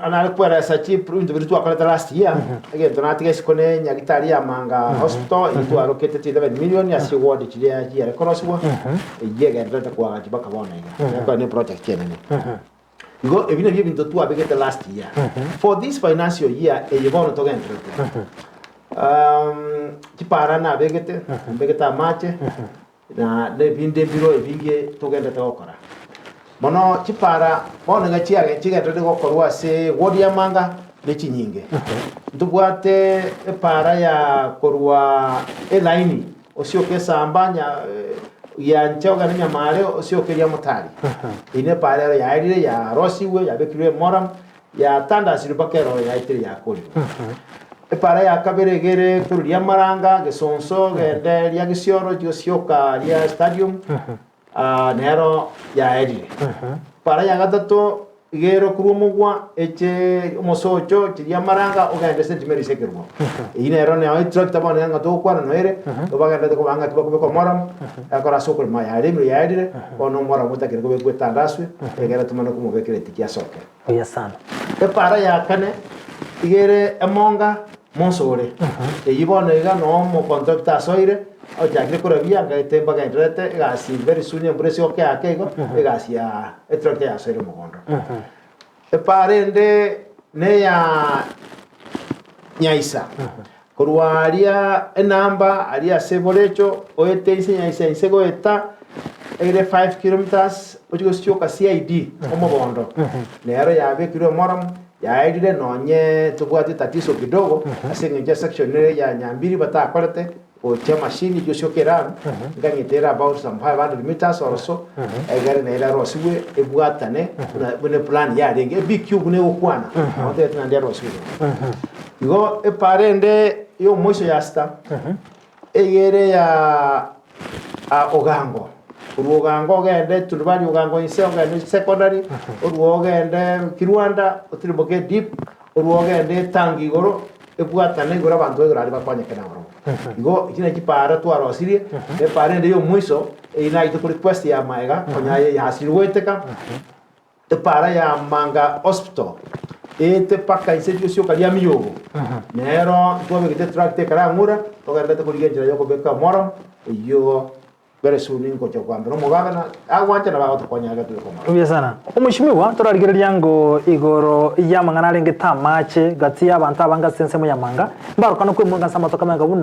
ana kwera sa chip into vitu akola last year again donati guys kone nyagitari ya manga hospital into allocated 11 million ya award chilia ya koroswa yega ndata kwa ajibaka bona iga kwa ne project chene go ebina bia bintu tu abegete last year for this financial year yebono to gendre chipara na begete mache na le binde biro ebinge to gendre to okora mono chipara bono ga chiage chigete de gokorwa se wodi ya manga le chinyinge ndubwate para ya korwa elaini osio kesa ambanya ya nchoga nya mare osio keria motari ine para ya aire ya rosiwe ya bekire moram ya tanda silubakero ya itiri ya koli para ya kaberegere kuri ya maranga gesonso gende ya gisioro josioka ya stadium nero ya aire para ya gatato igero kurumugwa eche mosocho chiria maranga ogende sentimeri sekirwa ine ero ne oitrak tabana nga to kwana noere to baganda ko banga ko moram akora sokol ma ya rimri ya dire ono moram utakire ko be tandaswe egera tumano ko mobekire tikia soke oya sana para ya kane igere emonga monsore yibona iga no mo contracta soire o jakre ko rabia ga temba ga internet ga si very soon empresa ke akego ga si ya etroke ya soire mo gondo parende ne ya nyaisa kurwaria enamba aria sebolecho oete ise nyaisa isego eta ere 5 kilometers ojigo sioka CID omo gondo nero ya be kilo moram ya aidire nonye tubwati tatizo kidogo asenge section ya nyambiri bata kwalete o cha machine jo shokera nganyitera about some 500 meters or so egere na ila rosiwe ebwatane bune plan ya renge big cube ne okwana ote tna ndia rosiwe go e parende yo moiso ya sta egere ya ogango urugango gende tulubali ugango inse gende secondary urugende kirwanda utiriboke deep urugende tangi goro ebwatane gora abantu egora bakwanye kana bro go ikina kipara tu arosirie e parende yo muiso ina ito request ya maega konya ya hasirweteka te para ya manga hospital te paka insetio sio kalia miyogo nero to be te track te kara ngura to ganda te kurigenjira yoko beka moram yo bere sunin ko chokwamba no mugana agwanje na bago tokonya ga tuko mara ubiye sana umushimiwa torarigerera ngo igoro yamangana renge tamache gati y'abantu abanga sense mu yamanga mbaruka no kwimurga nsama tokamanga